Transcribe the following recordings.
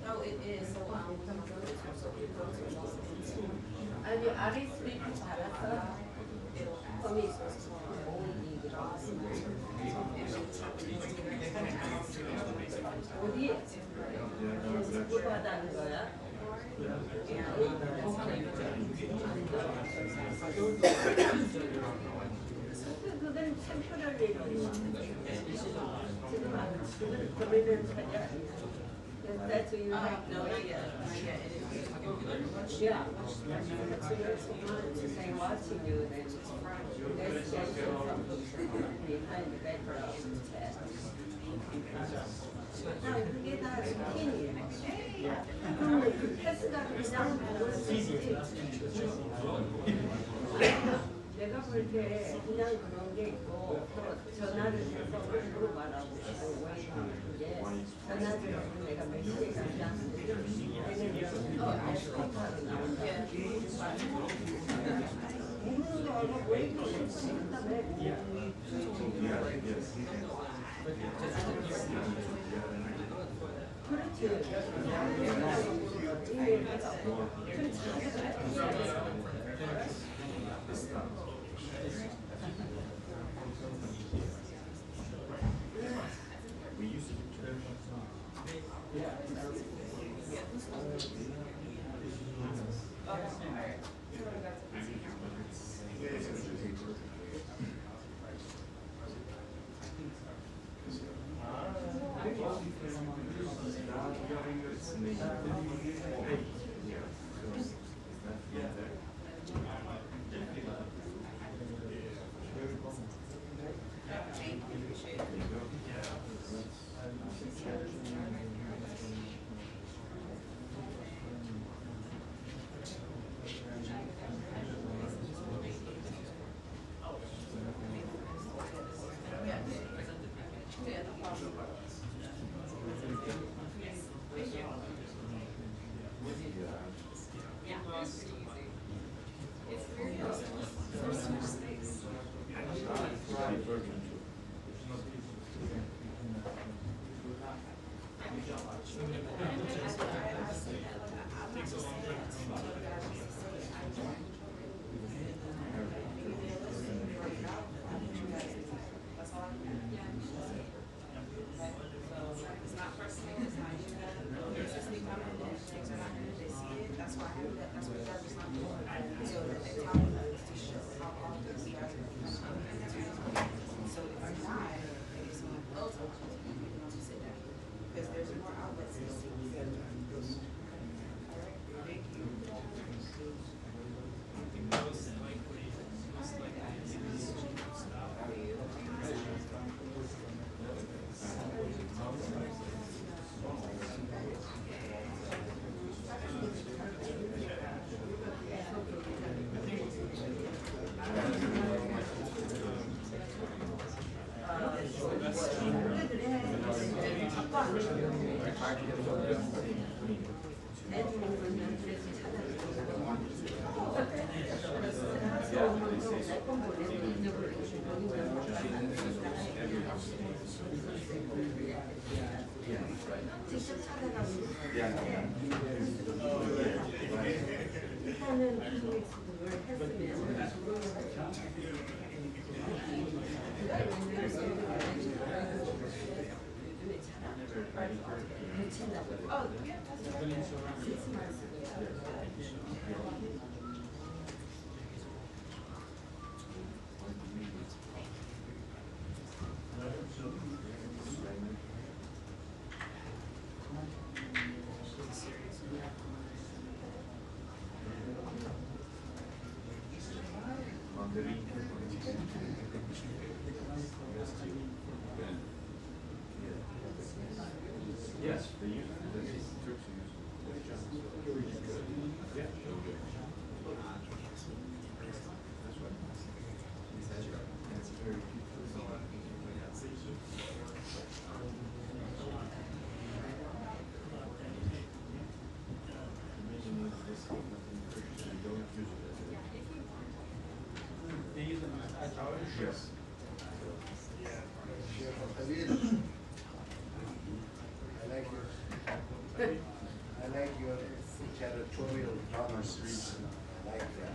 Oh, it is. So, 아니 RE3 받았어? 거기 어디? 누구 받았는 거야? 그건 템포럴 지금 거기는 찾아. That's what you have? No, not yet. Not yet. Yeah. Saying watching you, then there's some behind the background test. 아, 그게 다 스킨이에요. 그 패스가 그냥 보였지. 내가 볼 때 그냥 그런 게 있고 또 전화를 해서 물어봐라고 이게 전화를 해서 내가 몇 시에 가냐 왜냐면 알스카로 나온다 묻는 거 알고 왜 이렇게 싫다며 그렇지 We used to Yes, they use it. The Turks use it. Yeah. That's right. That's very Yes. I like your territorial dominance. I like that.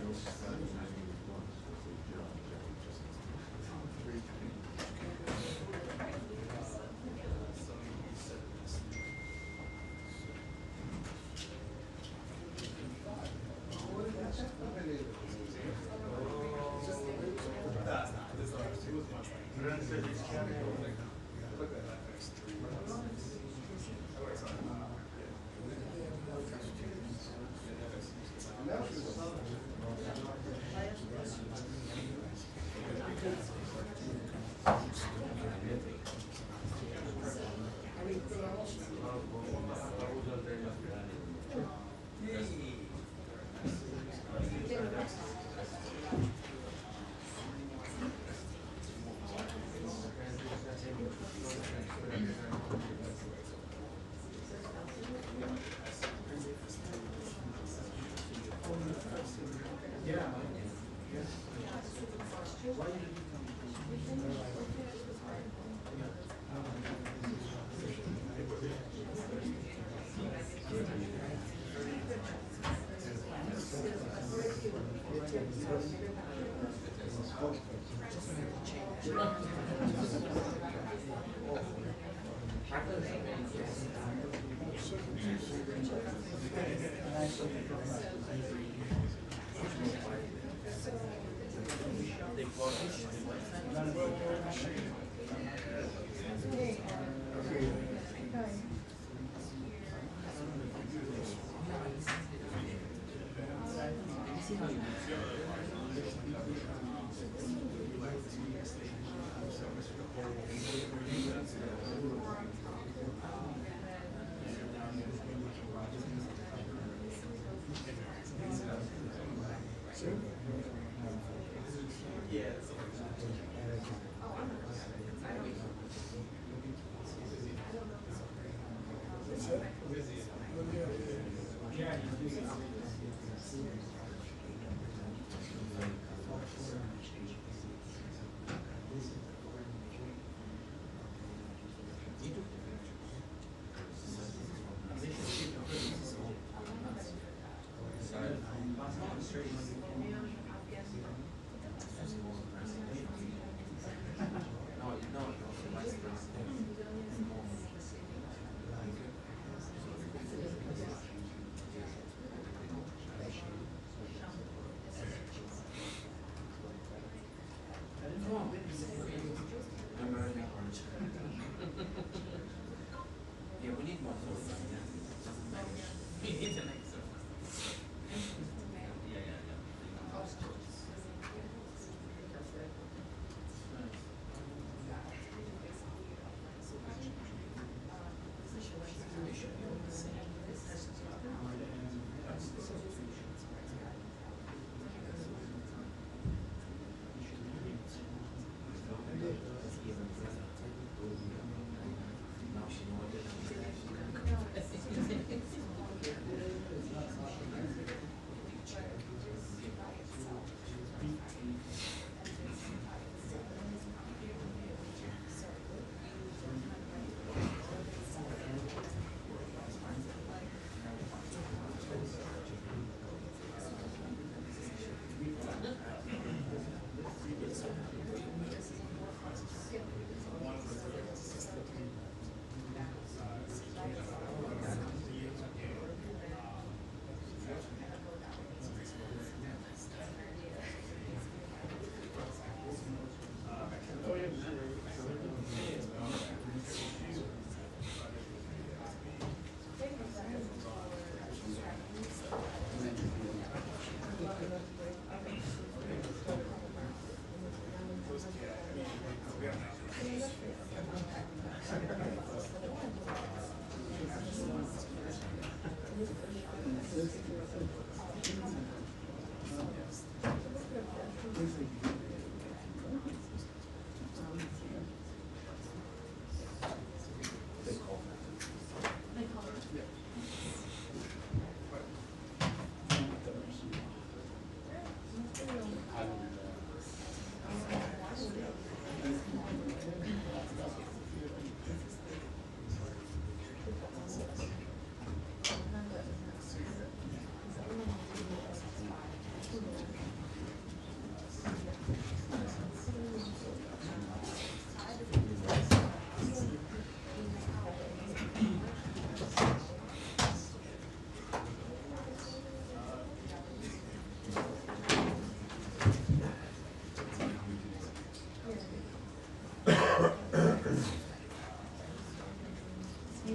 Hey,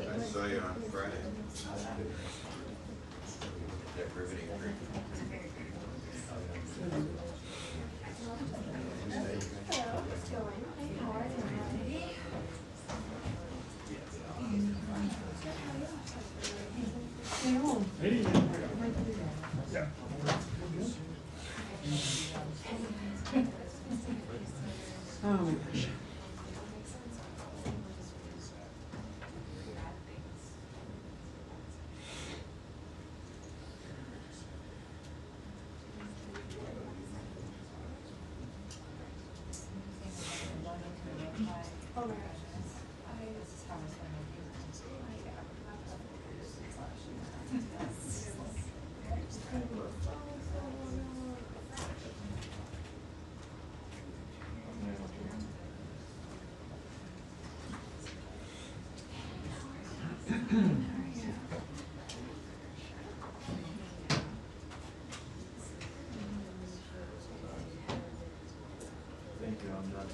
I saw you on Friday. That riveting agreement. Oh my gosh. Thank you, I'm not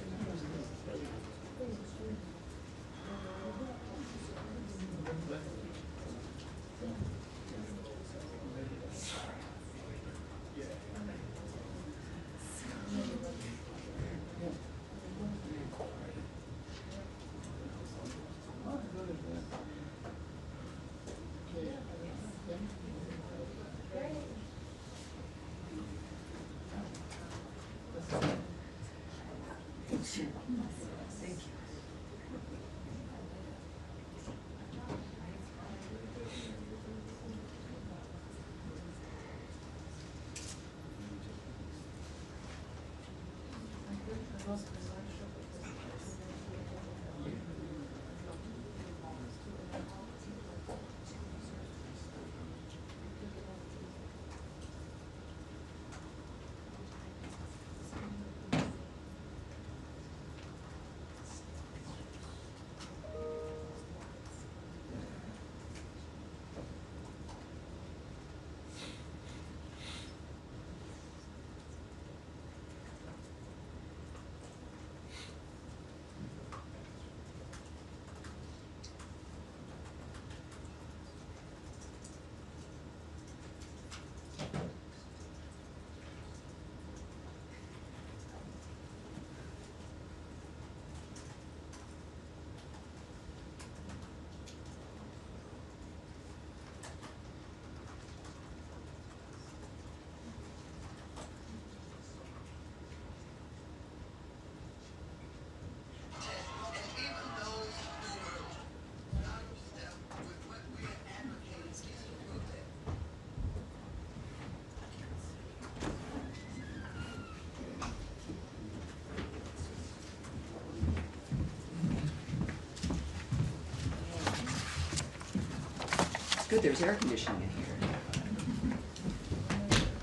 Good, there's air conditioning in here.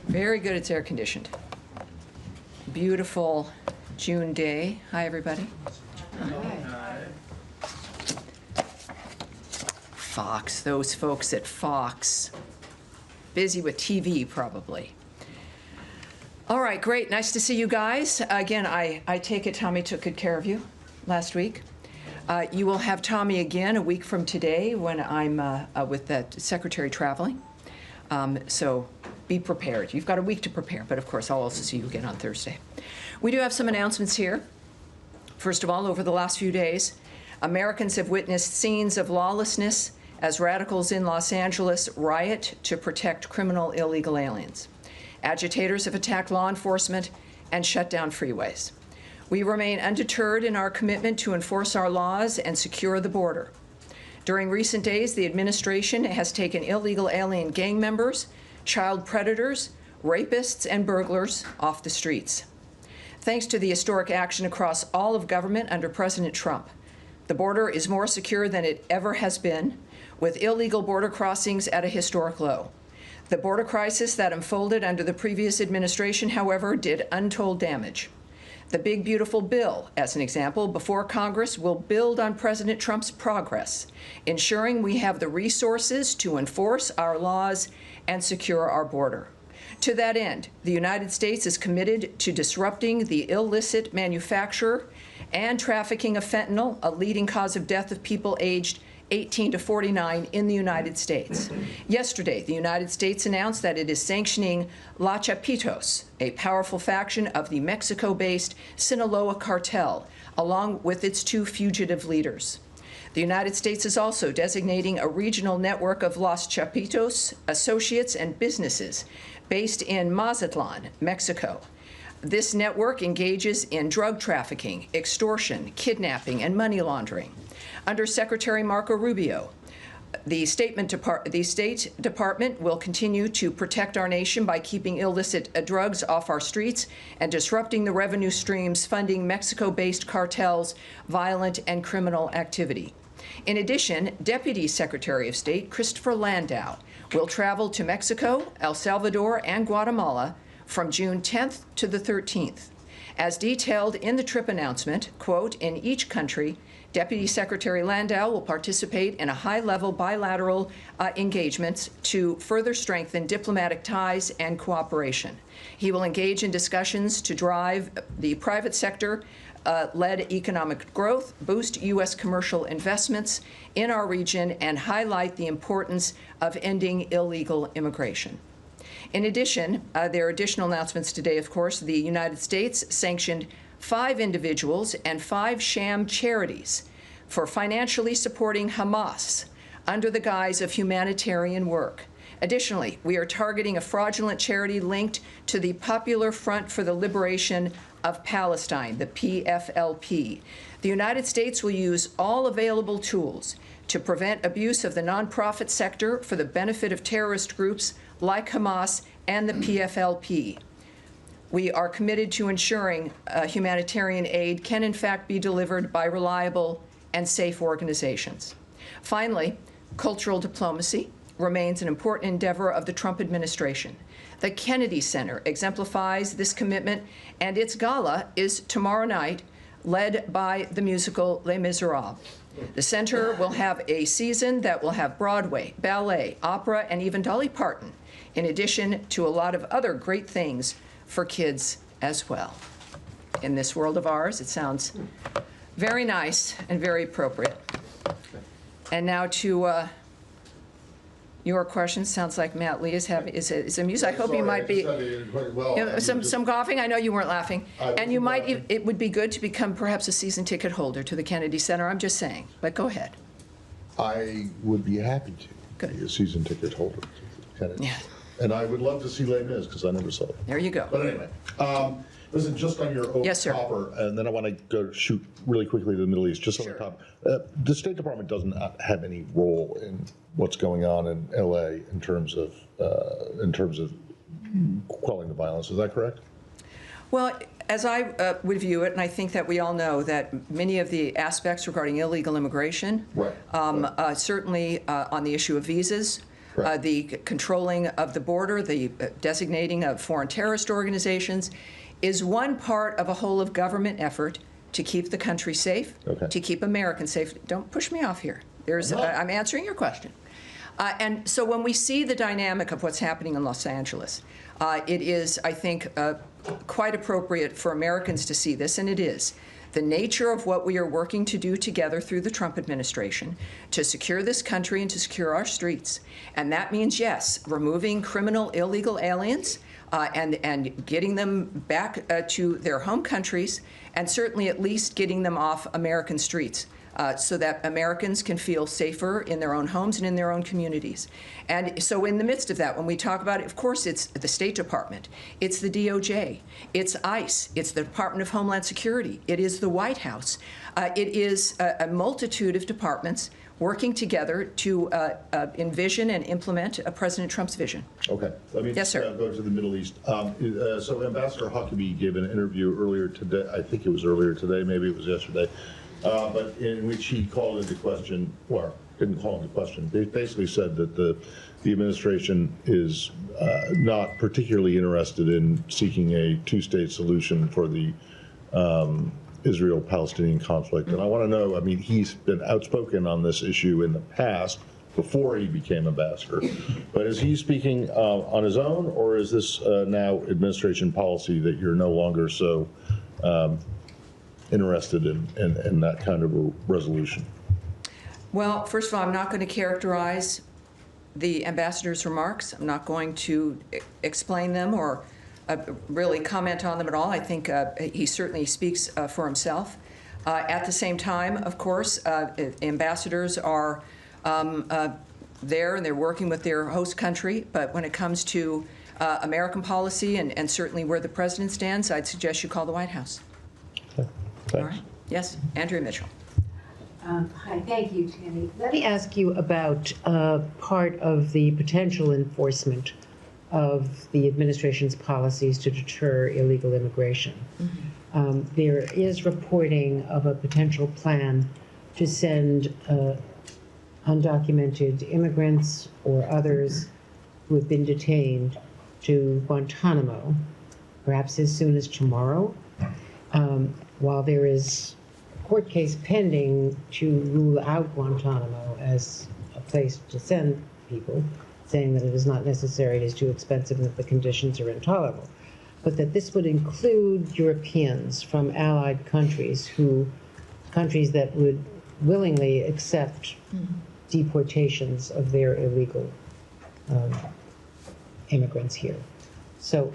Very good, it's air conditioned. Beautiful June day. Hi, everybody. Hi. Fox, those folks at Fox. Busy with TV, probably. All right, great, nice to see you guys. Again, I take it Tommy took good care of you last week. You will have Tommy again a week from today when I'm with the secretary traveling. So be prepared. You've got a week to prepare, but of course I'll also see you again on Thursday. We do have some announcements here. First of all, over the last few days, Americans have witnessed scenes of lawlessness as radicals in Los Angeles riot to protect criminal illegal aliens. Agitators have attacked law enforcement and shut down freeways. We remain undeterred in our commitment to enforce our laws and secure the border. During recent days, the administration has taken illegal alien gang members, child predators, rapists, and burglars off the streets. Thanks to the historic action across all of government under President Trump, the border is more secure than it ever has been, with illegal border crossings at a historic low. The border crisis that unfolded under the previous administration, however, did untold damage. The big, beautiful bill, as an example, before Congress will build on President Trump's progress, ensuring we have the resources to enforce our laws and secure our border. To that end, the United States is committed to disrupting the illicit manufacture and trafficking of fentanyl, a leading cause of death of people aged 18 to 49 in the United States. Yesterday, the United States announced that it is sanctioning La Chapitos, a powerful faction of the Mexico-based Sinaloa cartel, along with its 2 fugitive leaders. The United States is also designating a regional network of Los Chapitos associates and businesses based in Mazatlan, Mexico. This network engages in drug trafficking, extortion, kidnapping, and money laundering. Under Secretary Marco Rubio, the State Department will continue to protect our nation by keeping illicit drugs off our streets and disrupting the revenue streams funding Mexico-based cartels' violent and criminal activity. In addition, Deputy Secretary of State Christopher Landau will travel to Mexico, El Salvador, and Guatemala from June 10th to the 13th. As detailed in the trip announcement, quote, in each country, Deputy Secretary Landau will participate in a high-level bilateral engagements to further strengthen diplomatic ties and cooperation. He will engage in discussions to drive the private sector led economic growth, boost U.S. commercial investments in our region, and highlight the importance of ending illegal immigration. In addition, there are additional announcements today, of course. The United States sanctioned 5 individuals and 5 sham charities for financially supporting Hamas under the guise of humanitarian work. Additionally, we are targeting a fraudulent charity linked to the Popular Front for the Liberation of Palestine, the PFLP. The United States will use all available tools to prevent abuse of the nonprofit sector for the benefit of terrorist groups like Hamas and the PFLP. We are committed to ensuring humanitarian aid can in fact be delivered by reliable and safe organizations. Finally, cultural diplomacy remains an important endeavor of the Trump administration. The Kennedy Center exemplifies this commitment, and its gala is tomorrow night, led by the musical Les Miserables. The center will have a season that will have Broadway, ballet, opera, and even Dolly Parton, in addition to a lot of other great things for kids as well. In this world of ours, it sounds very nice and very appropriate. And now to your question. Sounds like Matt Lee is amused. I hope you might be some coughing. I know you weren't laughing. And you might. It would be good to become perhaps a season ticket holder to the Kennedy Center. I'm just saying. But go ahead. I would be happy to be a season ticket holder to the Kennedy. Yeah. And I would love to see Les Mis because I never saw it. There you go. But anyway, listen, just on your copper, and then I want to go shoot really quickly to the Middle East, just on the top. The State Department doesn't have any role in what's going on in LA in terms of quelling the violence. Is that correct? Well, as I would view it, and I think that we all know that many of the aspects regarding illegal immigration, certainly on the issue of visas, the controlling of the border, the designating of foreign terrorist organizations, is one part of a whole of government effort to keep the country safe, to keep Americans safe. Don't push me off here. I'm answering your question. And so when we see the dynamic of what's happening in Los Angeles, it is, I think, quite appropriate for Americans to see this, and it is. The nature of what we are working to do together through the Trump administration to secure this country and to secure our streets. And that means, yes, removing criminal illegal aliens and getting them back to their home countries, and certainly at least getting them off American streets so that Americans can feel safer in their own homes and in their own communities. And so in the midst of that, when we talk about it, of course, it's the State Department, it's the DOJ, it's ICE, it's the Department of Homeland Security, it is the White House. It is a multitude of departments working together to envision and implement President Trump's vision. Okay. Let me yes, sir. Go to the Middle East. So Ambassador Huckabee gave an interview earlier today, I think it was earlier today, maybe it was yesterday, but in which he called into question, or didn't call into question, they basically said that the administration is not particularly interested in seeking a two-state solution for the Israel-Palestinian conflict. And I want to know, I mean, he's been outspoken on this issue in the past, before he became ambassador. But is he speaking on his own, or is this now administration policy that you're no longer so interested in that kind of a resolution? Well, first of all, I'm not going to characterize the ambassador's remarks. I'm not going to explain them or really comment on them at all. I think he certainly speaks for himself. At the same time, of course, ambassadors are there and they're working with their host country, but when it comes to American policy and certainly where the president stands, I'd suggest you call the White House. Okay, thanks. All right. Yes, Andrea Mitchell. Hi, thank you, Tammy. Let me ask you about part of the potential enforcement of the administration's policies to deter illegal immigration. Mm-hmm. There is reporting of a potential plan to send undocumented immigrants or others who have been detained to Guantanamo, perhaps as soon as tomorrow, while there is a court case pending to rule out Guantanamo as a place to send people, saying that it is not necessary, it is too expensive, and that the conditions are intolerable. But that this would include Europeans from allied countries countries that would willingly accept deportations of their illegal immigrants here. So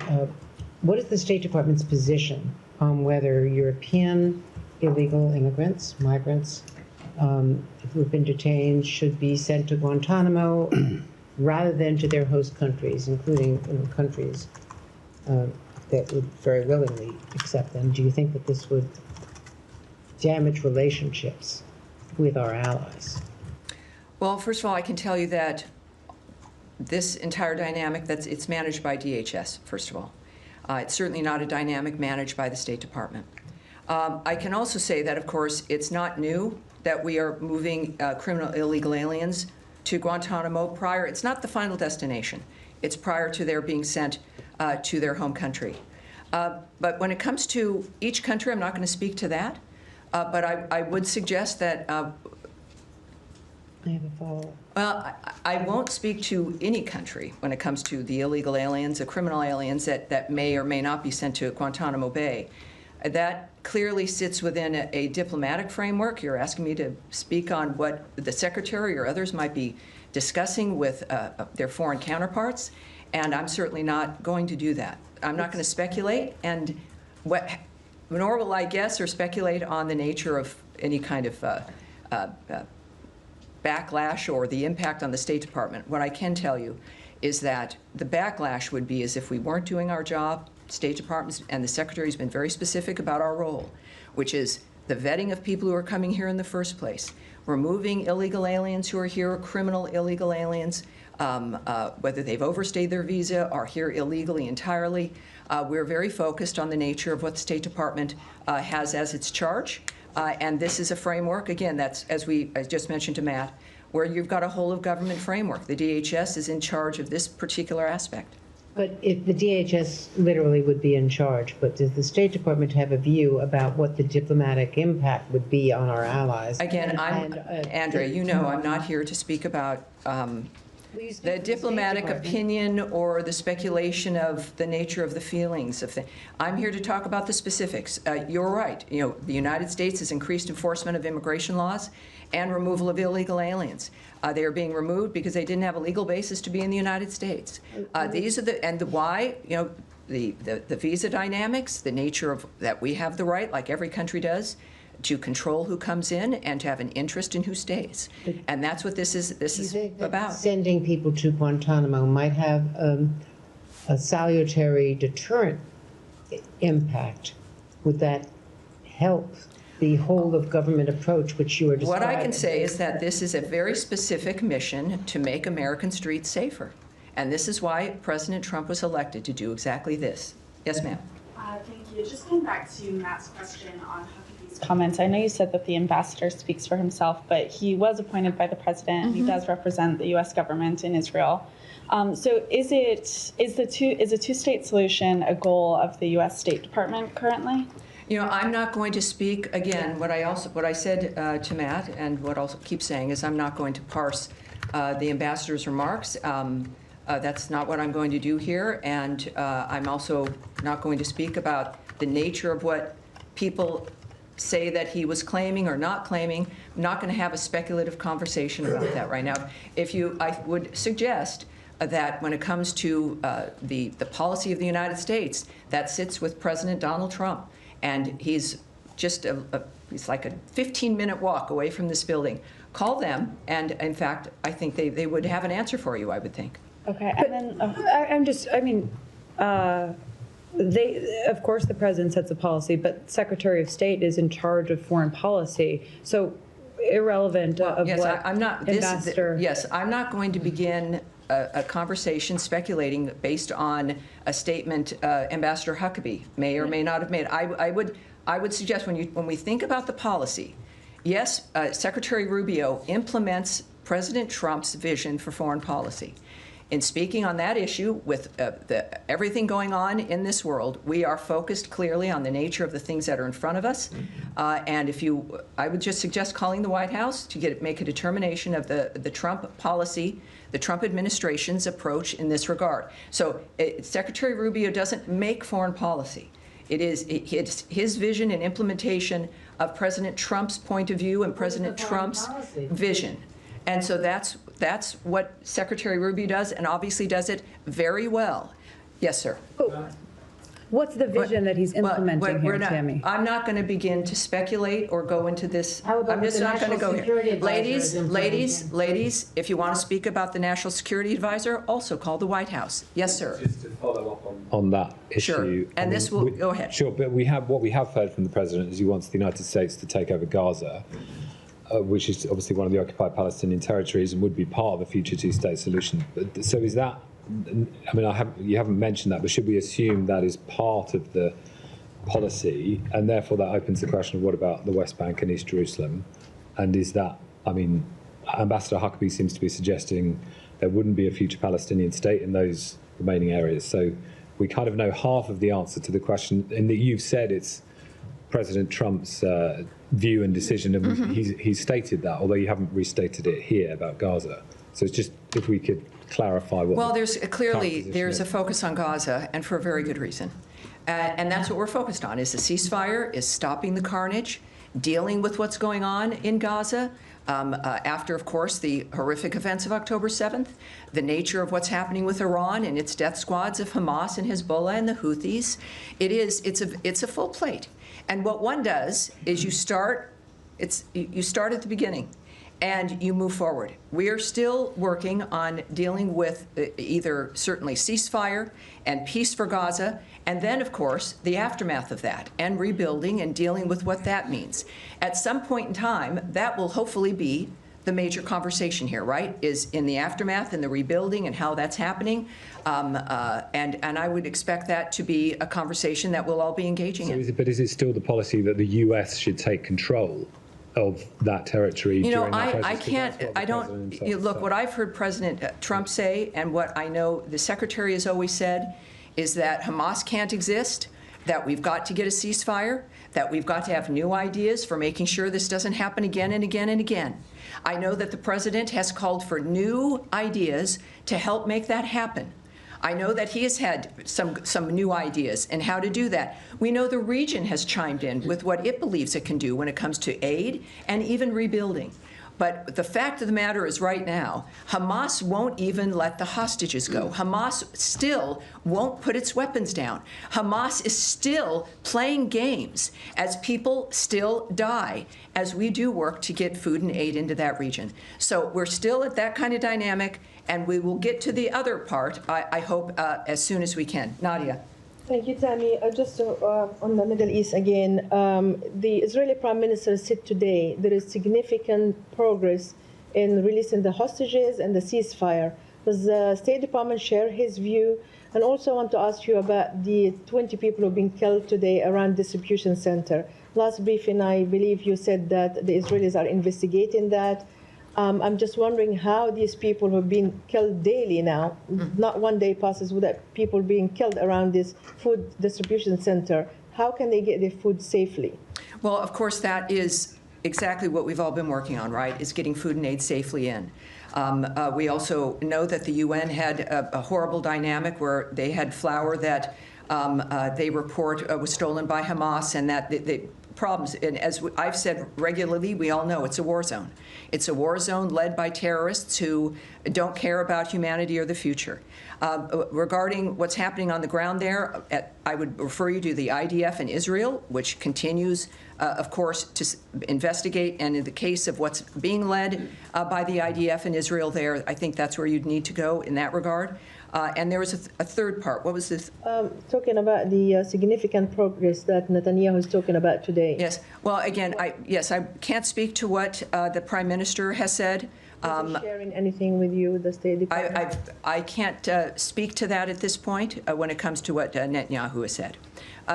what is the State Department's position on whether European illegal immigrants, migrants, who have been detained should be sent to Guantanamo rather than to their host countries, including countries that would very willingly accept them? Do you think that this would damage relationships with our allies? Well, first of all, I can tell you that this entire dynamic, it's managed by DHS, first of all. It's certainly not a dynamic managed by the State Department. I can also say that, of course, it's not new that we are moving criminal illegal aliens to Guantanamo prior. It's not the final destination. It's prior to their being sent to their home country. But when it comes to each country, I'm not going to speak to that. But I would suggest that I have a follow-up. well, I won't speak to any country when it comes to the illegal aliens, the criminal aliens that may or may not be sent to Guantanamo Bay. That clearly sits within a diplomatic framework. You're asking me to speak on what the Secretary or others might be discussing with their foreign counterparts, and I'm certainly not going to do that. I'm not going to speculate, and nor will I guess or speculate on the nature of any kind of backlash or the impact on the State Department. What I can tell you is that the backlash would be as if we weren't doing our job. State Department and the Secretary has been very specific about our role, which is the vetting of people who are coming here in the first place, removing illegal aliens who are here, criminal illegal aliens, whether they've overstayed their visa, are here illegally entirely. We're very focused on the nature of what the State Department has as its charge. And this is a framework, again, that's, as I just mentioned to Matt, where you've got a whole of government framework. The DHS is in charge of this particular aspect. But if the DHS literally would be in charge, but does the State Department have a view about what the diplomatic impact would be on our allies? Again, Andrea, you know I'm not here to speak about the diplomatic opinion or the speculation of the nature of the feelings of things. I'm here to talk about the specifics. You're right. You know, the United States has increased enforcement of immigration laws and removal of illegal aliens. They are being removed because they didn't have a legal basis to be in the United States. These are the why, you know, the visa dynamics, the nature of that we have the right, like every country does, to control who comes in and to have an interest in who stays. And that's what this is about. Sending people to Guantanamo might have a salutary deterrent impact. Would that help the whole of government approach which you are describing? What I can say is that this is a very specific mission to make American streets safer. And this is why President Trump was elected, to do exactly this. Yes, ma'am. Thank you. Just going back to Matt's question on Huckabee's comments, I know you said that the ambassador speaks for himself, but he was appointed by the president, and he does represent the U.S. government in Israel. So is the two-state solution a goal of the U.S. State Department currently? You know, I'm not going to speak, again, what I said to Matt, and what I'll keep saying is I'm not going to parse the ambassador's remarks. That's not what I'm going to do here, and I'm also not going to speak about the nature of what people say that he was claiming or not claiming. I'm not going to have a speculative conversation about that right now. I would suggest that when it comes to the policy of the United States, that sits with President Donald Trump, and he's just it's like a 15-minute walk away from this building. Call them, and in fact, I think they would have an answer for you, I would think. Okay, and then of course, the president sets the policy, but Secretary of State is in charge of foreign policy. So irrelevant of yes, what I'm not, ambassador. Yes, I'm not going to begin a conversation speculating based on a statement Ambassador Huckabee may or may not have made. I would suggest when we think about the policy, yes, Secretary Rubio implements President Trump's vision for foreign policy. In speaking on that issue, with everything going on in this world, we are focused clearly on the nature of the things that are in front of us. And I would just suggest calling the White House to make a determination of the Trump policy, the Trump administration's approach in this regard. So Secretary Rubio doesn't make foreign policy. It's his vision and implementation of President Trump's point of view and President Trump's vision. And so that's what Secretary Rubio does, and obviously does it very well. Yes, sir. What's the vision that he's implementing here, Tammy? I'm not going to begin to speculate or go into this. How about I'm just the not going to National go Security here. Advisor Ladies, if you want to speak about the National Security Advisor, also call the White House. Yes, sir. Just to follow up on that issue. Sure. And this will go ahead. Sure, but what we have heard from the president is he wants the United States to take over Gaza, which is obviously one of the occupied Palestinian territories and would be part of a future two-state solution. So is that? I mean, you haven't mentioned that, but should we assume that is part of the policy, and therefore that opens the question of what about the West Bank and East Jerusalem? And is that? I mean, Ambassador Huckabee seems to be suggesting there wouldn't be a future Palestinian state in those remaining areas. So we kind of know half of the answer to the question, in that you've said it's President Trump's view and decision, and he's stated that, although you haven't restated it here about Gaza. So it's just if we could clarify what. Well, there's a focus on Gaza, and for a very good reason. And that's what we're focused on, is the ceasefire, is stopping the carnage, dealing with what's going on in Gaza, after, of course, the horrific events of October 7th, the nature of what's happening with Iran and its death squads of Hamas and Hezbollah and the Houthis. It's a full plate. And what one does is you start at the beginning, and you move forward. We are still working on dealing with either certainly ceasefire and peace for Gaza, and then, of course, the aftermath of that, and rebuilding and dealing with what that means. At some point in time, that will hopefully be the major conversation here, right, is in the aftermath and the rebuilding and how that's happening. And I would expect that to be a conversation that we'll all be engaging in. But is it still the policy that the U.S. should take control of that territory? You know, during that I process? can't, look, what I've heard President Trump say, and what I know the Secretary has always said, is that Hamas can't exist, that we've got to get a ceasefire, that we've got to have new ideas for making sure this doesn't happen again and again and again. I know that the President has called for new ideas to help make that happen. I know that he has had some new ideas and how to do that. We know the region has chimed in with what it believes it can do when it comes to aid and even rebuilding. But the fact of the matter is, right now, Hamas won't even let the hostages go. Hamas still won't put its weapons down. Hamas is still playing games as people still die, as we do work to get food and aid into that region. So we're still at that kind of dynamic, and we will get to the other part, I hope, as soon as we can. Nadia. Thank you, Tammy. Just on the Middle East again, the Israeli Prime Minister said today there is significant progress in releasing the hostages and the ceasefire. Does the State Department share his view? And also I want to ask you about the 20 people who have been killed today around distribution center. Last briefing, I believe you said that the Israelis are investigating that. I'm just wondering how these people who have been killed daily now, not one day passes without people being killed around this food distribution center, how can they get their food safely? Well, of course, that is exactly what we've all been working on, right, is getting food and aid safely in. We also know that the UN had a horrible dynamic where they had flour that they report was stolen by Hamas, and that the problems, and as I've said regularly, we all know it's a war zone. It's a war zone led by terrorists who don't care about humanity or the future. Regarding what's happening on the ground there, I would refer you to the IDF in Israel, which continues, of course, to investigate. And in the case of what's being led by the IDF in Israel there, I think that's where you'd need to go in that regard. And there was a third part. What was this? Talking about the significant progress that Netanyahu is talking about today. Yes. Well, again, I can't speak to what the Prime Minister has said. Is he sharing anything with you, the State Department? I can't speak to that at this point when it comes to what Netanyahu has said.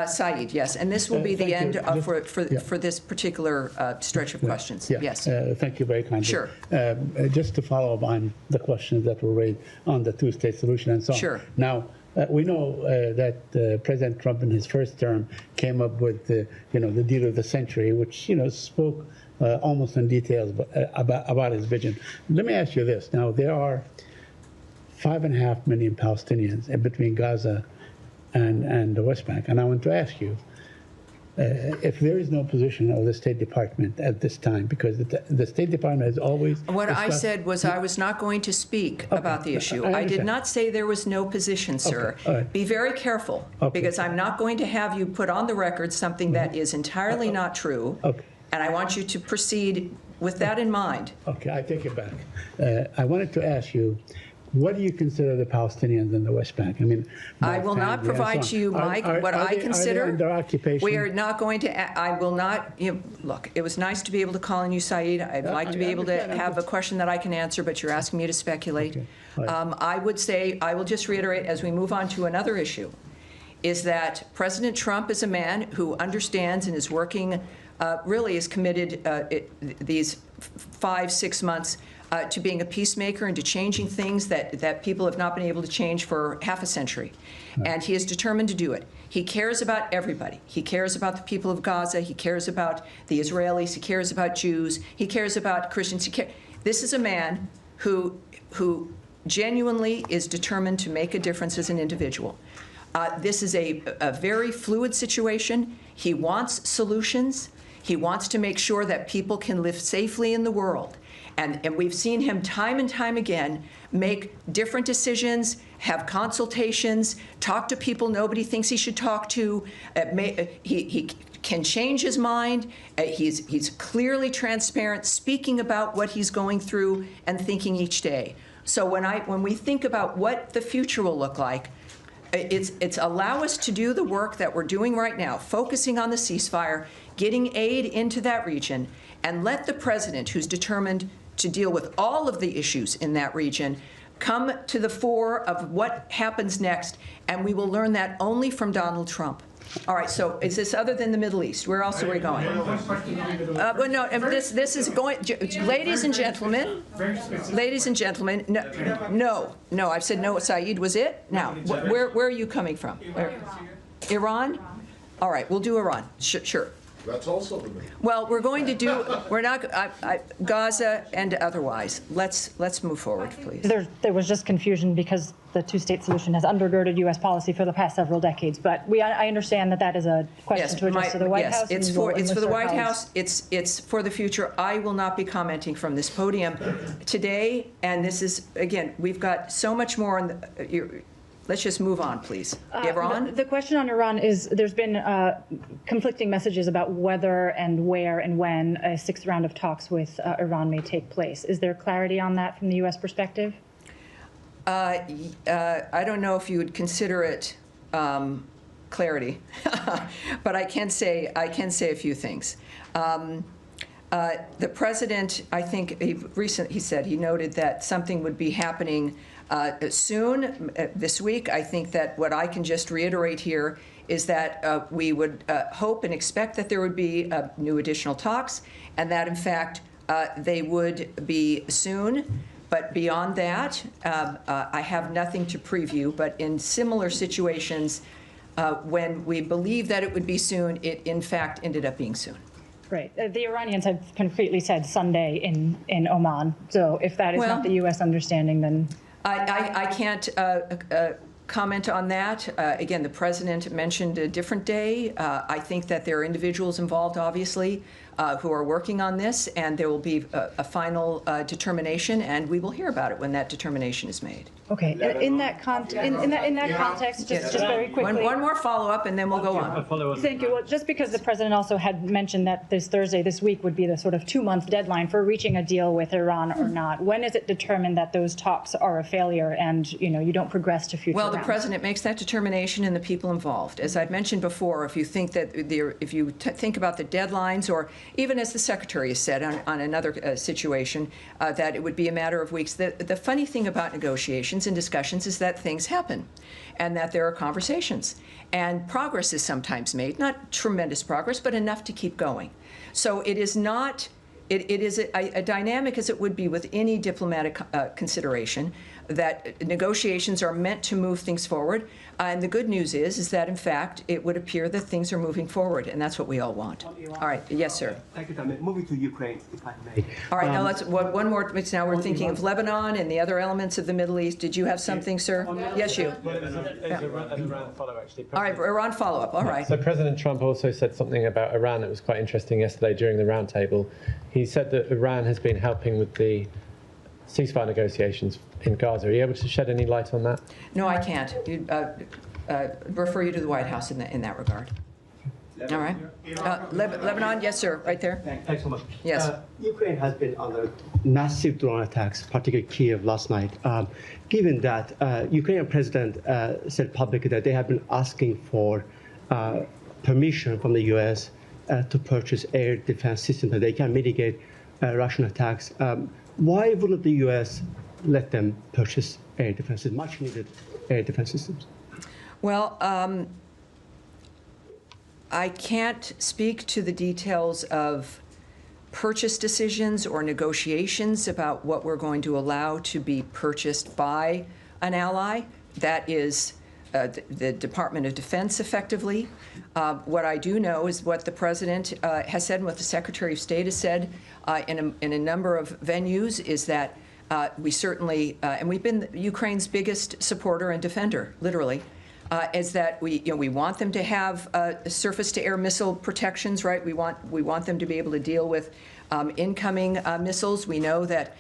Saeed, yes, and this will be the end for this particular stretch of questions. Yeah. Yes. Thank you very kindly. Sure. Just to follow up on the questions that were raised on the two-state solution and so on. Sure. Now, we know that President Trump in his first term came up with the deal of the century, which spoke almost in details about his vision. Let me ask you this. Now, there are 5.5 million Palestinians in between Gaza and the West Bank. And I want to ask you, if there is no position of the State Department at this time, because the State Department has always... What I said was I was not going to speak about the issue. I did not say there was no position, sir. Okay. All right. Be very careful, because I'm not going to have you put on the record something that is entirely not true. Okay. And I want you to proceed with that in mind. Okay, I take it back. I wanted to ask you, what do you consider the Palestinians in the West Bank? I mean, I will not provide to you, Mike, what I consider. Are they under occupation? We are not going to. I will not. Look, it was nice to be able to call on you, Saeed. I'd like to be able to have a question that I can answer, but you're asking me to speculate. Okay. Right. I would say, I will just reiterate as we move on to another issue, is that President Trump is a man who understands and is working, really is committed these 5-6 months to being a peacemaker and to changing things that people have not been able to change for half a century. Right. And he is determined to do it. He cares about everybody. He cares about the people of Gaza. He cares about the Israelis. He cares about Jews. He cares about Christians. This is a man who genuinely is determined to make a difference as an individual. This is a very fluid situation. He wants solutions. He wants to make sure that people can live safely in the world. And we've seen him time and time again make different decisions, have consultations, talk to people nobody thinks he should talk to. He can change his mind. He's clearly transparent, speaking about what he's going through and thinking each day. So when we think about what the future will look like, it's allow us to do the work that we're doing right now, focusing on the ceasefire, getting aid into that region, and let the president, who's determined to deal with all of the issues in that region, come to the fore of what happens next, and we will learn that only from Donald Trump. All right, so is this other than the Middle East? Where else are we going? Well, no, this is going, ladies and gentlemen, no, I've said no, Saeed was it? Now, where are you coming from? Iran? All right, we'll do Iran, sure. That's also the Middle East. Well, we're not, Gaza and otherwise. Let's move forward, please. There was just confusion because the two-state solution has undergirded U.S. policy for the past several decades. But I understand that is a question to address to the White House. Yes, it's for the White House. It's for the future. I will not be commenting from this podium today. And this is, again, we've got so much more on the. Let's just move on, please. Iran? The question on Iran is there's been conflicting messages about whether and where and when a 6th round of talks with Iran may take place. Is there clarity on that from the U.S. perspective? I don't know if you would consider it clarity, but I can say a few things. The president, I think, he noted that something would be happening soon, this week. I think that what I can just reiterate here is that we would hope and expect that there would be new additional talks, and that, in fact, they would be soon. But beyond that, I have nothing to preview. But in similar situations, when we believed that it would be soon, it, in fact, ended up being soon. Great. The Iranians have concretely said Sunday in Oman. So if that is Well, not the U.S. understanding, then I can't comment on that. Again, the president mentioned a different day. I think that there are individuals involved, obviously, who are working on this, and there will be a final determination, and we will hear about it when that determination is made. okay. In that context, just very quickly. One more follow-up, and then we'll go on. Thank you. Well, just because the president also had mentioned that this Thursday, this week, would be the sort of 2-month deadline for reaching a deal with Iran or not. When is it determined that those talks are a failure and you don't progress to future Well, the rounds? president makes that determination, and the people involved. As I've mentioned before, if you think that think about the deadlines, or even as the secretary has said on another situation, that it would be a matter of weeks. The funny thing about negotiations and discussions is that things happen, and that there are conversations, and progress is sometimes made, not tremendous progress, but enough to keep going. So it is not. It is a dynamic as it would be with any diplomatic consideration, that negotiations are meant to move things forward. And the good news is that, in fact, it would appear that things are moving forward, and that's what we all want. All right. Yes, sir. Thank you, Tammy. Moving to Ukraine, if I may. All right. Now, let's one more. Now we're thinking of Lebanon and the other elements of the Middle East. Did you have something, sir? Yes, you. All right. Iran follow-up. All right. So President Trump also said something about Iran that was quite interesting yesterday during the roundtable. He said that Iran has been helping with the ceasefire negotiations in Gaza. Are you able to shed any light on that? No, I can't. Refer you to the White House in that regard. All right. Lebanon, yes, sir, right there. Thanks so much. Yes. Ukraine has been under massive drone attacks, particularly Kiev last night. Given that, Ukrainian president said publicly that they have been asking for permission from the U.S. To purchase air defense systems that they can mitigate Russian attacks. Why wouldn't the U.S. let them purchase air defense systems, much needed air defense systems? Well, I can't speak to the details of purchase decisions or negotiations about what we're going to allow to be purchased by an ally. That is the Department of Defense, effectively. What I do know is what the President has said and what the Secretary of State has said in a number of venues is that we certainly, and we've been Ukraine's biggest supporter and defender, literally, is that we want them to have surface-to-air missile protections, right? We want them to be able to deal with incoming missiles. We know that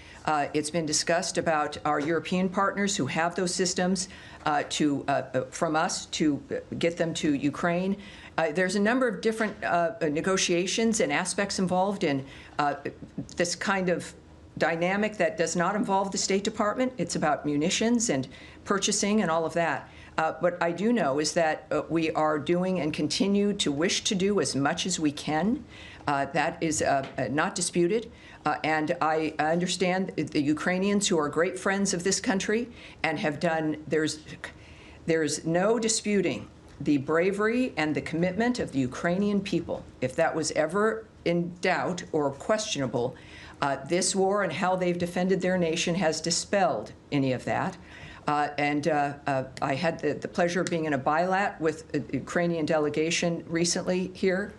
it's been discussed about our European partners who have those systems from us to get them to Ukraine. There's a number of different negotiations and aspects involved in this kind of dynamic that does not involve the State Department. It's about munitions and purchasing and all of that. What I do know is that we are doing and continue to wish to do as much as we can. That is not disputed. And I understand the Ukrainians, who are great friends of this country and have done, there's no disputing the bravery and the commitment of the Ukrainian people. If that was ever in doubt or questionable, this war and how they've defended their nation has dispelled any of that. I had the pleasure of being in a bilat with the Ukrainian delegation recently here.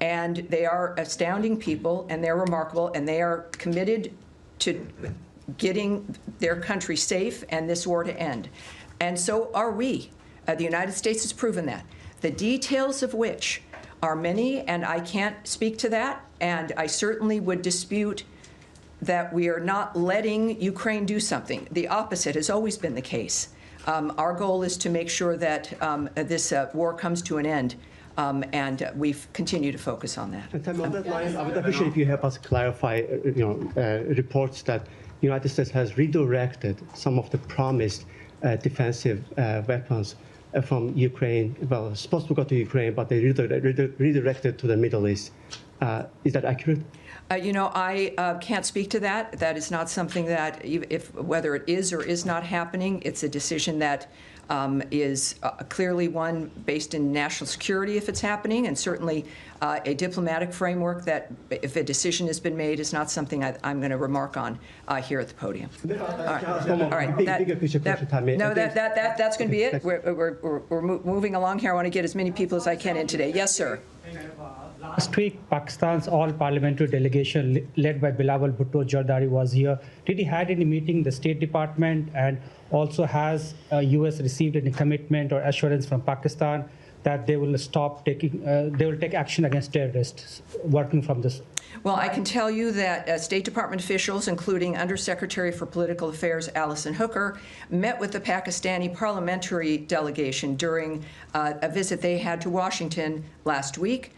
And they are astounding people, and they're remarkable, and they are committed to getting their country safe and this war to end. And so are we. The United States has proven that. The details of which are many, and I can't speak to that, and I certainly would dispute that we are not letting Ukraine do something. The opposite has always been the case. Our goal is to make sure that this war comes to an end. And we've continued to focus on that. And Tammy, on that line, I would appreciate if you help us clarify, reports that the United States has redirected some of the promised defensive weapons from Ukraine. Well, supposed to go to Ukraine, but they redirected to the Middle East. Is that accurate? I can't speak to that. That is not something that, whether it is or is not happening, it's a decision that is clearly one based in national security if it's happening, and certainly a diplomatic framework that, if a decision has been made, is not something I'm going to remark on here at the podium. All right. That's going to be it. We're moving along here. I want to get as many people as I can in today. Yes, sir. Last week, Pakistan's all-parliamentary delegation led by Bilawal Bhutto Zardari was here. Did he had any meeting the State Department, and also has U.S. received any commitment or assurance from Pakistan that they will stop taking, they will take action against terrorists working from this? Well, I can tell you that State Department officials, including Undersecretary for Political Affairs Alison Hooker, met with the Pakistani parliamentary delegation during a visit they had to Washington last week.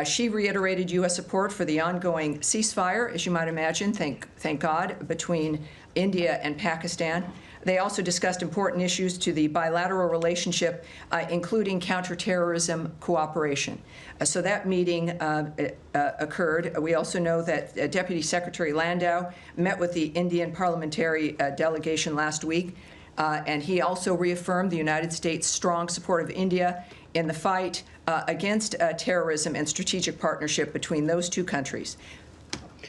She reiterated U.S. support for the ongoing ceasefire, as you might imagine, thank God, between India and Pakistan. They also discussed important issues to the bilateral relationship, including counterterrorism cooperation. So that meeting occurred. We also know that Deputy Secretary Landau met with the Indian parliamentary delegation last week, and he also reaffirmed the United States' strong support of India in the fight against terrorism and strategic partnership between those two countries.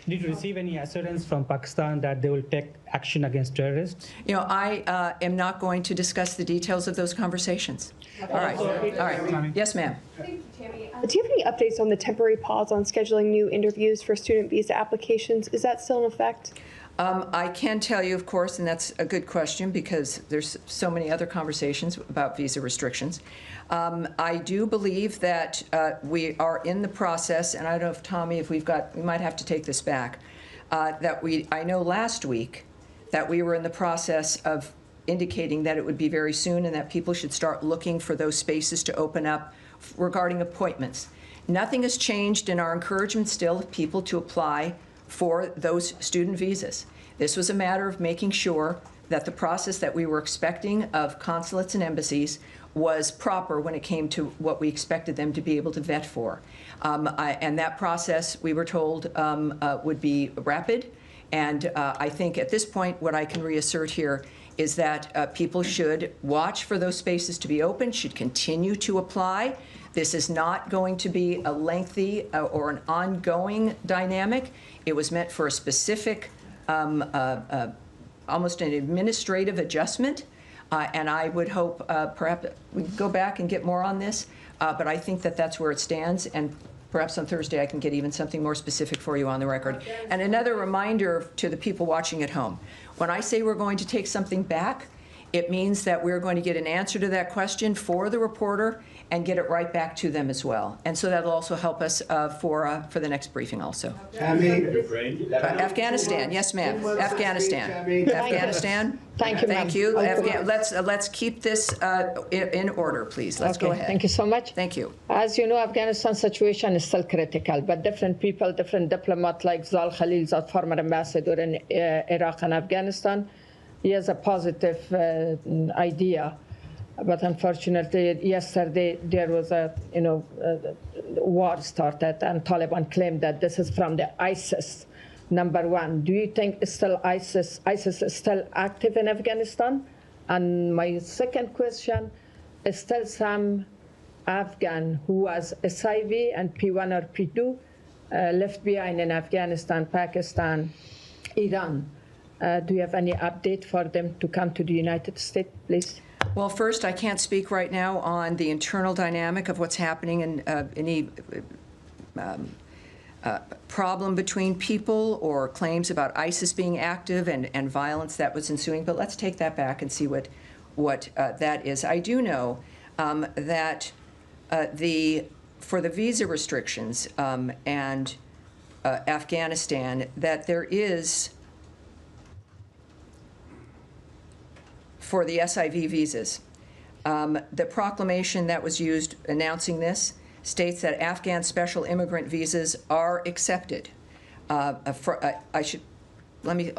Did you receive any assurance from Pakistan that they will take action against terrorists? You know, I am not going to discuss the details of those conversations. All right. All right. Yes, ma'am. Thank you, Tammy. Do you have any updates on the temporary pause on scheduling new interviews for student visa applications? Is that still in effect? I can tell you, of course, and that's a good question because there's so many other conversations about visa restrictions. I do believe that we are in the process, and I don't know if, Tommy, if we might have to take this back, I know last week that we were in the process of indicating that it would be very soon and that people should start looking for those spaces to open up regarding appointments. Nothing has changed in our encouragement still of people to apply for those student visas. This was a matter of making sure that the process that we were expecting of consulates and embassies was proper when it came to what we expected them to be able to vet for. And that process, we were told, would be rapid. And I think at this point, what I can reassert here is that people should watch for those spaces to be open, should continue to apply. This is not going to be a lengthy or an ongoing dynamic. It was meant for a specific, almost an administrative adjustment. And I would hope perhaps we can go back and get more on this. But I think that that's where it stands. And perhaps on Thursday I can get even something more specific for you on the record. And another reminder to the people watching at home. When I say we're going to take something back, it means that we're going to get an answer to that question for the reporter and get it right back to them as well. And so that'll also help us for the next briefing also. Afghanistan, yes ma'am. Afghanistan. Afghanistan. Thank you, Thank you. Let's keep this in order, please. Let's go ahead. Thank you so much. Thank you. As you know, Afghanistan situation is still critical, but different people, different diplomats like Zal Khalil, the former ambassador in Iraq and Afghanistan, he has a positive idea. But unfortunately, yesterday there was a war started, and Taliban claimed that this is from the ISIS. Number one, do you think it's still ISIS is still active in Afghanistan? And my second question is still some Afghan who was SIV and P1 or P2 left behind in Afghanistan, Pakistan, Iran. Do you have any update for them to come to the United States, please? Well, first, I can't speak right now on the internal dynamic of what's happening in any problem between people or claims about ISIS being active and violence that was ensuing. But let's take that back and see what that is. I do know that for the visa restrictions and Afghanistan, that there is, for the SIV visas, the proclamation that was used announcing this states that Afghan special immigrant visas are accepted. I'll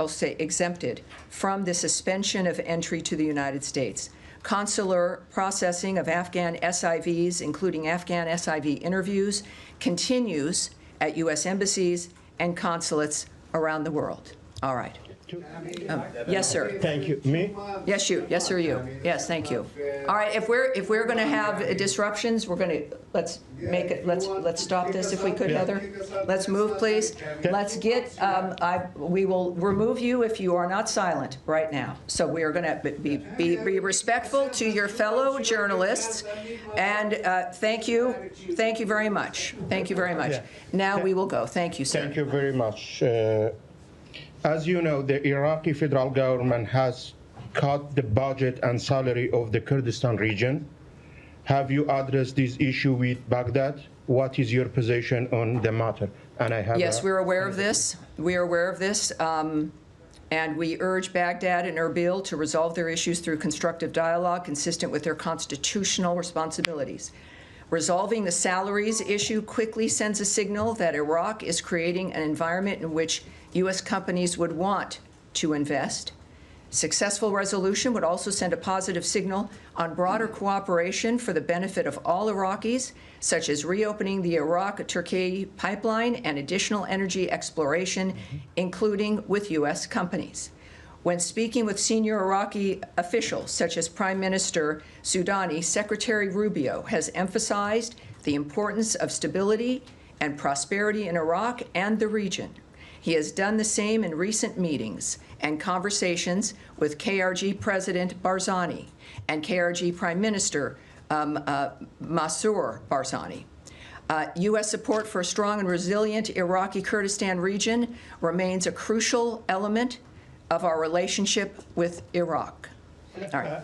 say exempted from the suspension of entry to the United States. Consular processing of Afghan SIVs, including Afghan SIV interviews, continues at U.S. embassies and consulates around the world. All right. Yes, sir. Thank you. Me? Yes, you. Yes, sir, you. Yes, thank you. All right, if we're going to have disruptions, we're going to, let's make it, let's stop this if we could, Heather. Let's move, please. Let's get, we will remove you if you are not silent right now. So we are going to be respectful to your fellow journalists, and thank you very much. Thank you very much. Now we will go. Thank you, sir. Thank you very much. As you know, the Iraqi federal government has cut the budget and salary of the Kurdistan region. Have you addressed this issue with Baghdad? What is your position on the matter? And I have yes, we're aware of this. We are aware of this. And we urge Baghdad and Erbil to resolve their issues through constructive dialogue consistent with their constitutional responsibilities. Resolving the salaries issue quickly sends a signal that Iraq is creating an environment in which U.S. companies would want to invest. Successful resolution would also send a positive signal on broader cooperation for the benefit of all Iraqis, such as reopening the Iraq-Turkey pipeline and additional energy exploration, including with U.S. companies. When speaking with senior Iraqi officials, such as Prime Minister Soudani, Secretary Rubio has emphasized the importance of stability and prosperity in Iraq and the region. He has done the same in recent meetings and conversations with KRG President Barzani and KRG Prime Minister Masroor Barzani. U.S. support for a strong and resilient Iraqi Kurdistan region remains a crucial element of our relationship with Iraq. All right.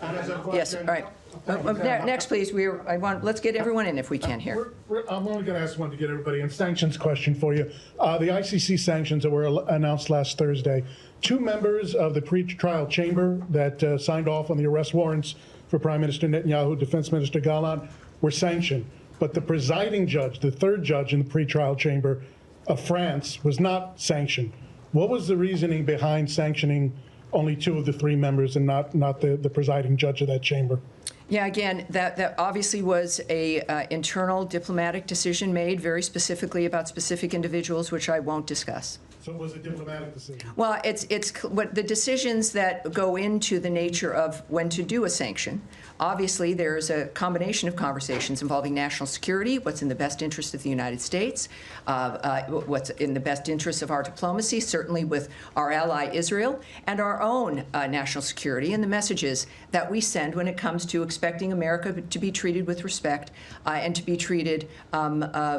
Yes, all right. Next, please. Let's get everyone in if we can here. I'm only going to ask one to get everybody in. Sanctions question for you. The ICC sanctions that were announced last Thursday. 2 members of the pre-trial chamber that signed off on the arrest warrants for Prime Minister Netanyahu, Defense Minister Gallant, were sanctioned. But the presiding judge, the 3rd judge in the pre-trial chamber of France, was not sanctioned. What was the reasoning behind sanctioning only 2 of the 3 members and not the presiding judge of that chamber? Yeah, again, that obviously was a internal diplomatic decision made very specifically about specific individuals, which I won't discuss. So it was a diplomatic decision? Well, it's what the decisions that go into the nature of when to do a sanction. Obviously, there's a combination of conversations involving national security, what's in the best interest of the United States, what's in the best interest of our diplomacy, certainly with our ally Israel, and our own national security and the messages that we send when it comes to expecting America to be treated with respect and to be treated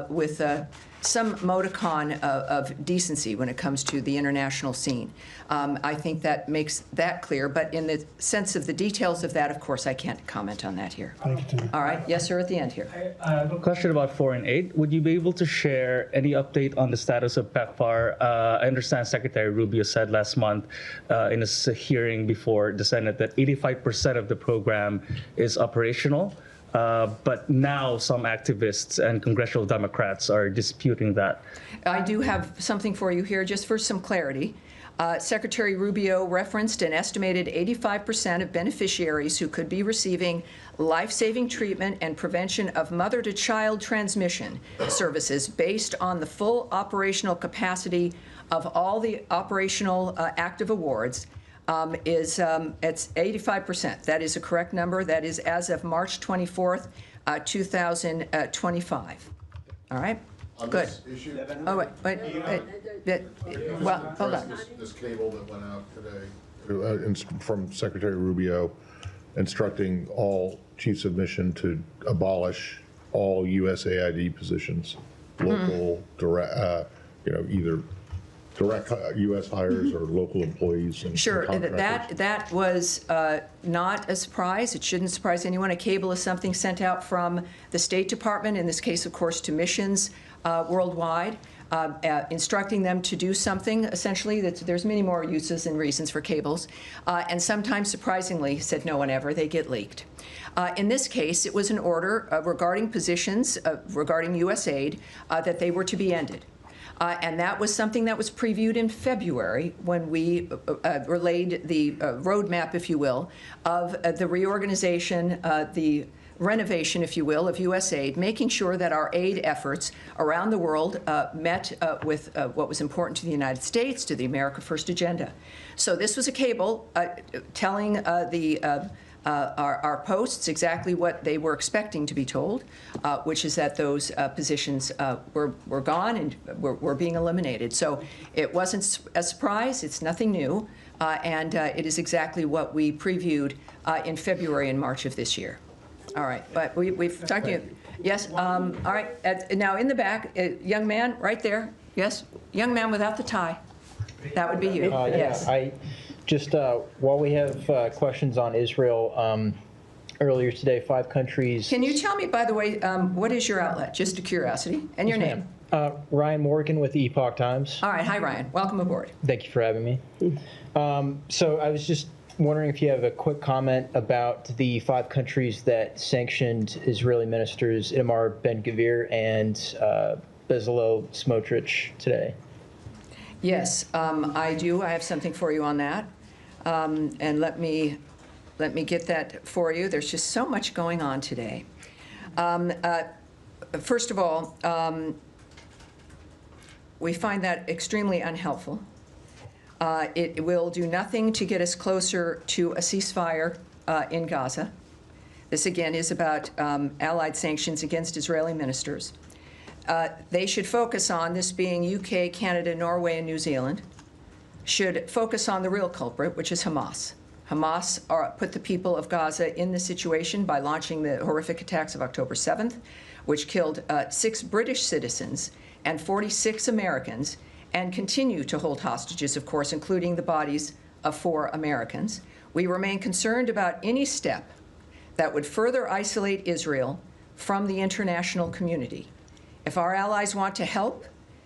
with some modicon of decency when it comes to the international scene. I think that makes that clear, but in the sense of the details of that, of course, I can't comment on that here. Thank you. All right, yes, sir, at the end here. I have a question about foreign aid. Would you be able to share any update on the status of PEPFAR? I understand Secretary Rubio said last month in a hearing before the Senate that 85% of the program is operational. But now some activists and congressional Democrats are disputing that. I do have something for you here, just for some clarity. Secretary Rubio referenced an estimated 85% of beneficiaries who could be receiving life-saving treatment and prevention of mother-to-child transmission services based on the full operational capacity of all the operational active awards. It's 85%. That is a correct number. That is as of March 24th, 2025. All right? Good. Oh, wait. Well, hold on. This cable that went out today from Secretary Rubio instructing all chiefs of mission to abolish all USAID positions, local, direct, either direct U.S. hires or local employees. And sure, that was not a surprise. It shouldn't surprise anyone. A cable is something sent out from the State Department, in this case, of course, to missions worldwide, instructing them to do something. Essentially, there's many more uses and reasons for cables, and sometimes, surprisingly, said no one ever, they get leaked. In this case, it was an order regarding positions regarding U.S. aid that they were to be ended. And that was something that was previewed in February when we relayed the roadmap, if you will, of the reorganization, the renovation, if you will, of U.S. aid, making sure that our aid efforts around the world met with what was important to the United States, to the America First agenda. So this was a cable telling our posts exactly what they were expecting to be told, which is that those positions were gone and were being eliminated. So it wasn't a surprise. It's nothing new. And it is exactly what we previewed in February and March of this year. All right, but we've talked to you. Yes, all right. Now in the back, young man right there. Yes, young man without the tie. That would be you. Yes. Yeah, I just, while we have questions on Israel, earlier today, 5 countries. Can you tell me, by the way, what is your outlet, just a curiosity, and your name? Ryan Morgan with the Epoch Times. All right, hi Ryan, welcome aboard. Thank you for having me. So I was just wondering if you have a quick comment about the 5 countries that sanctioned Israeli ministers Itamar Ben-Gvir and Bezalel Smotrich today. Yes, I do. I have something for you on that, and let me get that for you. There's just so much going on today. First of all, we find that extremely unhelpful. It will do nothing to get us closer to a ceasefire in Gaza. This, again, is about Allied sanctions against Israeli ministers. They should focus on, this being UK, Canada, Norway, and New Zealand, should focus on the real culprit, which is Hamas. Hamas put the people of Gaza in this situation by launching the horrific attacks of October 7th, which killed 6 British citizens and 46 Americans, and continue to hold hostages, of course, including the bodies of 4 Americans. We remain concerned about any step that would further isolate Israel from the international community. If our allies want to help,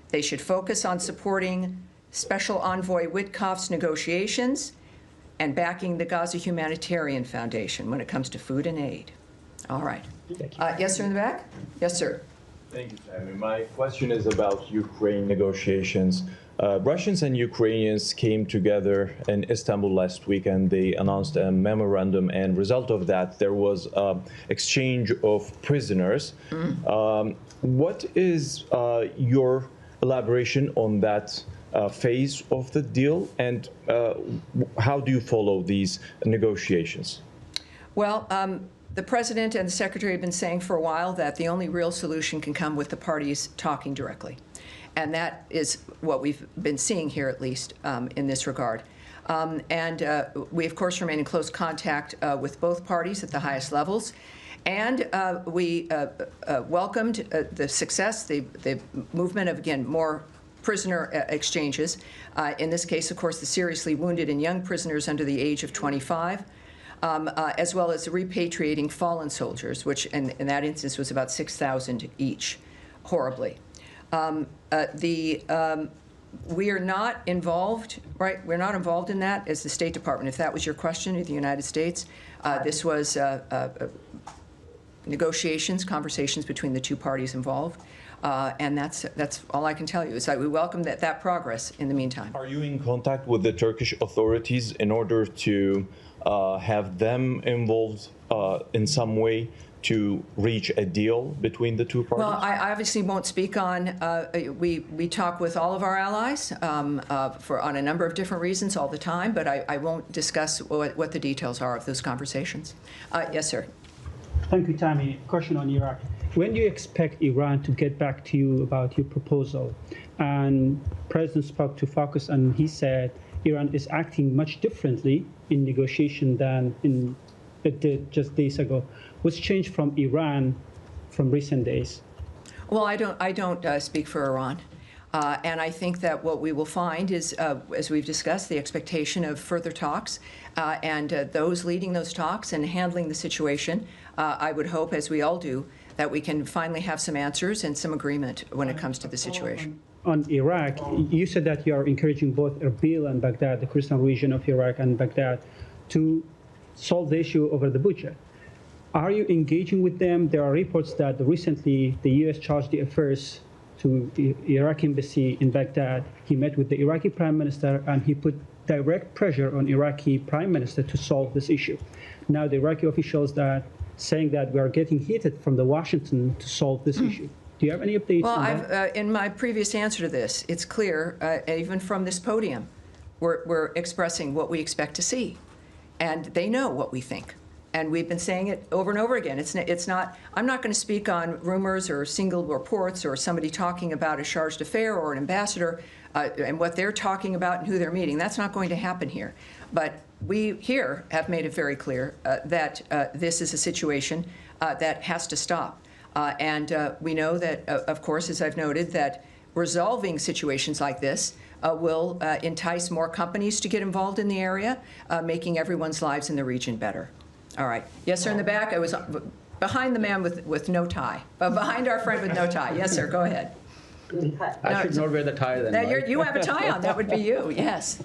they should focus on supporting Special Envoy Witkoff's negotiations and backing the Gaza Humanitarian Foundation when it comes to food and aid. All right. Yes, sir, in the back? Yes, sir. Thank you, Tammy. My question is about Ukraine negotiations. Russians and Ukrainians came together in Istanbul last week and they announced a memorandum, and result of that, there was exchange of prisoners. What is your elaboration on that phase of the deal, and how do you follow these negotiations? Well, the President and the Secretary have been saying for a while that the only real solution can come with the parties talking directly. And that is what we've been seeing here, at least, in this regard. We, of course, remain in close contact with both parties at the highest levels. And we welcomed the success, the movement of, again, more prisoner exchanges. In this case, of course, the seriously wounded and young prisoners under the age of 25. As well as repatriating fallen soldiers, which in that instance was about 6,000 each, horribly. We are not involved, right? We're not involved in that as the State Department. If that was your question, of the United States, this was negotiations, conversations between the 2 parties involved. And that's all I can tell you, is that we welcome that progress in the meantime. Are you in contact with the Turkish authorities in order to have them involved in some way to reach a deal between the 2 parties? Well, I obviously won't speak on, we talk with all of our allies on a number of different reasons all the time, but I won't discuss what the details are of those conversations. Yes, sir. Thank you, Tammy. Question on Iraq. When do you expect Iran to get back to you about your proposal? And President spoke to Focus, and he said Iran is acting much differently in negotiation than it did just days ago. What's changed from Iran from recent days? Well, I don't speak for Iran. And I think that what we will find is, as we've discussed, the expectation of further talks and those leading those talks and handling the situation. I would hope, as we all do, that we can finally have some answers and some agreement when it comes to the situation. On Iraq, you said that you are encouraging both Erbil and Baghdad, the Kurdistan region of Iraq and Baghdad, to solve the issue over the budget. Are you engaging with them? There are reports that recently the U.S. charged the affairs to the Iraqi embassy in Baghdad. He met with the Iraqi prime minister and he put direct pressure on Iraqi prime minister to solve this issue. Now the Iraqi officials that saying that we are getting heated from the Washington to solve this issue. Do you have any updates Well, on that? in my previous answer to this, it's clear, even from this podium, we're expressing what we expect to see. And they know what we think. And we've been saying it over and over again. It's not, I'm not going to speak on rumors or single reports or somebody talking about a chargé d'affaires or an ambassador and what they're talking about and who they're meeting. That's not going to happen here. But we here have made it very clear that this is a situation that has to stop. And we know that, of course, as I've noted, that resolving situations like this will entice more companies to get involved in the area, making everyone's lives in the region better. All right. Yes, sir, in the back. I was behind the man with no tie. Behind our friend with no tie. Yes, sir, go ahead. I should not wear the tie then. Now, right? you have a tie on. That would be you, yes.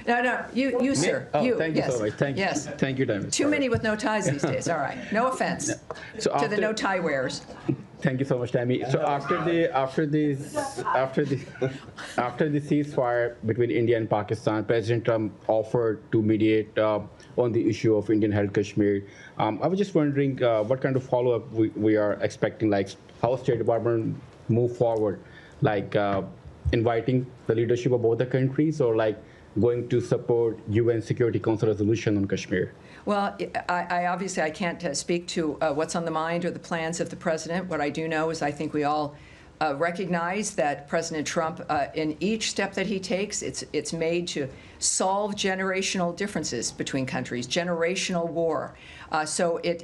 No, you, sir. Oh, you, thank yes. you so much. Thank you, Tammy. Too many with no ties these days. All right. No offense So to the no tie wearers. Thank you so much, Tammy. So after the ceasefire between India and Pakistan, President Trump offered to mediate on the issue of Indian-held Kashmir. I was just wondering what kind of follow-up we are expecting, like how State Department move forward, like inviting the leadership of both the countries, or like going to support UN Security Council resolution on Kashmir. Well, I obviously I can't speak to what's on the mind or the plans of the president. What I do know is I think we all recognize that President Trump, in each step that he takes, it's made to solve generational differences between countries, generational war. So it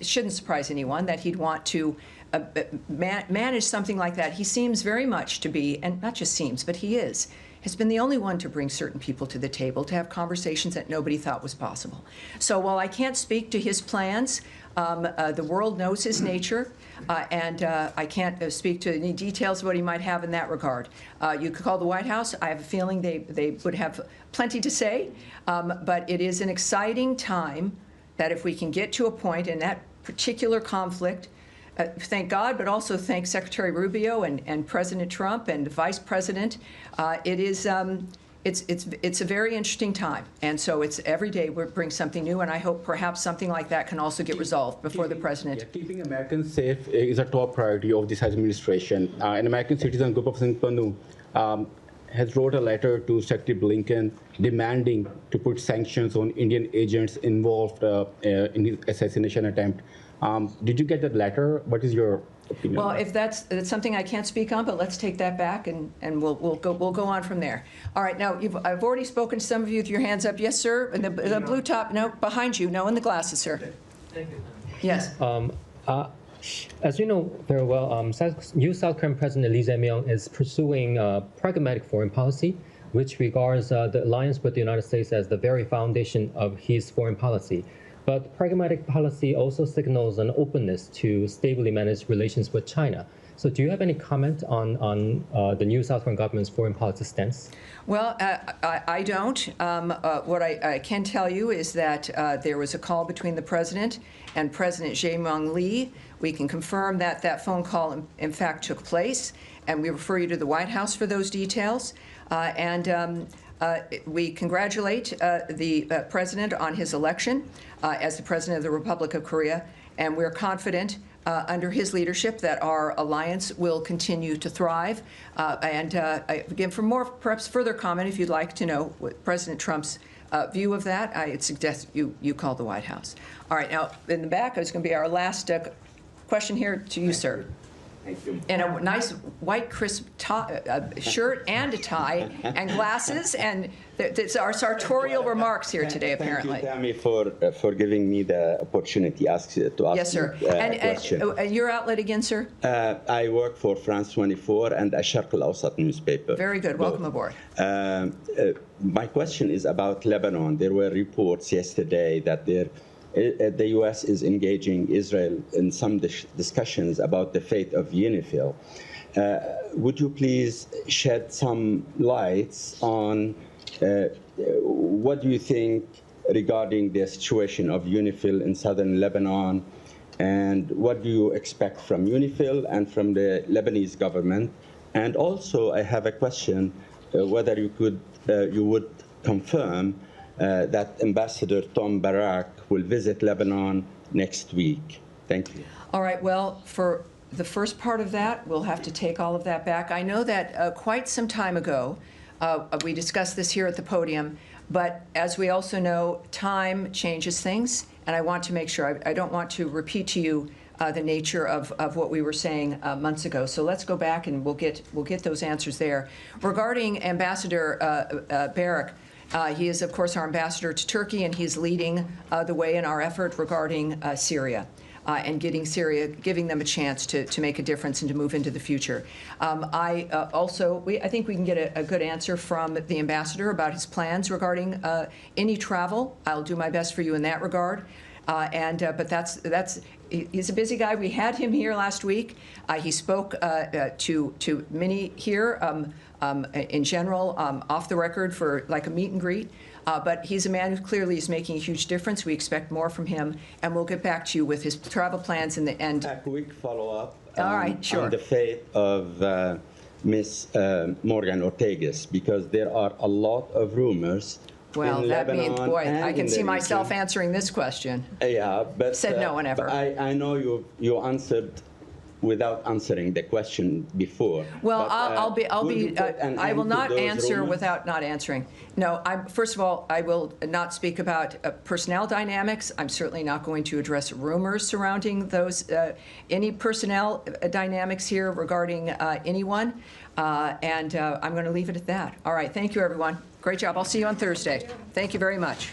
shouldn't surprise anyone that he'd want to manage something like that. He seems very much to be, and not just seems, but he has been the only one to bring certain people to the table to have conversations that nobody thought was possible. So while I can't speak to his plans, the world knows his nature, and I can't speak to any details of what he might have in that regard. You could call the White House. I have a feeling they would have plenty to say, but it is an exciting time that if we can get to a point in that particular conflict, thank God, but also thank Secretary Rubio and President Trump and the Vice President. It's a very interesting time, and so it's every day we bring something new, and I hope perhaps something like that can also get resolved before the president. Yeah, keeping Americans safe is a top priority of this administration. An American citizen, Gopal Singh Pannu, has wrote a letter to Secretary Blinken demanding to put sanctions on Indian agents involved in his assassination attempt. Did you get that letter? What is your opinion? Well, if that's something I can't speak on, but let's take that back and we'll go on from there. All right, now I've already spoken to some of you with your hands up. Yes, sir. And the blue top, no, behind you, no, in the glasses, sir. Thank you. Yes. As you know very well, new South Korean President Lee Jae-myung is pursuing pragmatic foreign policy, which regards the alliance with the United States as the very foundation of his foreign policy. But pragmatic policy also signals an openness to stably manage relations with China. So do you have any comment on the new South Korean government's foreign policy stance? Well, I don't. What I can tell you is that there was a call between the president and President Jae-myung Lee. We can confirm that that phone call, in fact, took place, and we refer you to the White House for those details. We congratulate the president on his election as the president of the Republic of Korea, and we're confident under his leadership that our alliance will continue to thrive. Again, for more, perhaps further comment, if you'd like to know what President Trump's view of that, I suggest you call the White House. All right, now in the back is going to be our last question here to you, sir. Thank you. In a nice white crisp shirt and a tie and glasses, and it's our sartorial remarks here today, apparently. Thank you, Tammy, for giving me the opportunity to ask Yes, sir. And your outlet again, sir? I work for France 24 and Al-Sharq Al-Awsat newspaper. Very good. Welcome aboard. My question is about Lebanon. There were reports yesterday that the U.S. is engaging Israel in some discussions about the fate of UNIFIL. Would you please shed some lights on what do you think regarding the situation of UNIFIL in southern Lebanon, and what do you expect from UNIFIL and from the Lebanese government? And also, I have a question whether you would confirm that Ambassador Tom Barak will visit Lebanon next week. Thank you. All right, well, for the first part of that, we'll have to take all of that back. I know that quite some time ago, we discussed this here at the podium, but as we also know, time changes things, and I want to make sure, I don't want to repeat to you the nature of what we were saying months ago. So let's go back and we'll get those answers there. Regarding Ambassador Barak, he is, of course, our ambassador to Turkey, and he's leading the way in our effort regarding Syria. And giving them a chance to make a difference and to move into the future. I think we can get a good answer from the ambassador about his plans regarding any travel. I'll do my best for you in that regard. But he's a busy guy. We had him here last week. He spoke to many here in general, off the record for like a meet and greet. But he's a man who clearly is making a huge difference. We expect more from him, and we'll get back to you with his travel plans in the end. A quick follow-up. All right, sure. On the fate of Ms. Morgan Ortagus, because there are a lot of rumors. Well, in that means, Lebanon boy, and I can in see the myself region. answering this question. Yeah, but said no one ever. But I know you answered without answering the question before. Well, but, I will not answer rumors? without not answering. No, first of all, I will not speak about personnel dynamics. I'm certainly not going to address rumors surrounding those, any personnel dynamics here regarding anyone. I'm going to leave it at that. All right, thank you, everyone. Great job. I'll see you on Thursday. Thank you very much.